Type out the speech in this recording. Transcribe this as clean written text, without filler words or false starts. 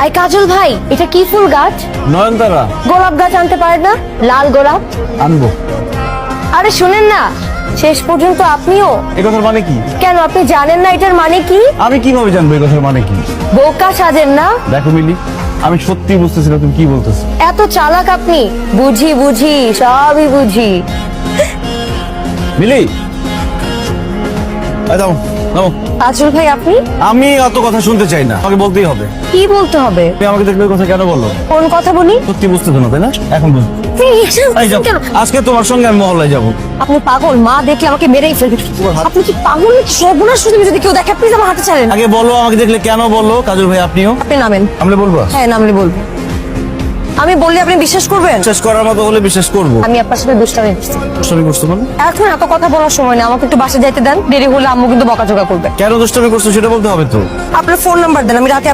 I কাজল ভাই, এটা কি ফুল গাছ? নয়নতারা। গোলাপ গাছ আনতে পারেন না? লাল গোলাপ আনবো। আরে শুনেন না, শেষ পর্যন্ত আপনিও। এই কথার মানে কি? কেন আপনি জানেন না এটার মানে কি? আমি কিভাবে জানবো এই কথার মানে কি? বোকা সাজেন না। দেখো মিলি, আমি সত্যি বুঝতেছি না তুমি কি বলতেছো। এত চালাক আপনি। বুঝি বুঝি, সবই বুঝি। মিলি, এই দাও দাও। কাজল ভাই আপনি? আমি অত কথা শুনতে চাই না, আমাকে বলতেই হবে। কি বলতে হবে? তুমি আমাকে দেখলে ওই কথা কেন বলো? কোন কথা বলি? সত্যি বুঝতেছো না তাই না? এখন বুঝ। এই যাও, কেন? আজকে তোমার সঙ্গে আমি মহল্লায় যাবো। আপনি পাগল? মা দেখলে আমাকে মেরেই ফেলবে। আপনি কি পাগল নাকি? সর্বনাশ শুধু যদি কেউ দেখে, প্লিজ আমার হাতে ছাড়েন। আগে বলো, আমাকে দেখলে কেন বলো? কাজল ভাই আপনিও আপনি নামেন। আমরা বলবো। হ্যাঁ নামলে বলবো। আমি বললে আপনি বিশ্বাস করবেন? বিশ্বাস করার মতো হলে বিশ্বাস করবো। আমি আপনার সাথে দুষ্টামি করছি। দুষ্টামি করছো মানে? এখন এত কথা বলার সময় না, আমাকে একটু বাসা যাইতে দেন। দেরি হলে আম্মু কিন্তু বকাঝকা করবে। কেন দুষ্টামি করছো সেটা বলতে হবে তো। আপনার ফোন নাম্বার দেন, আমি রাতে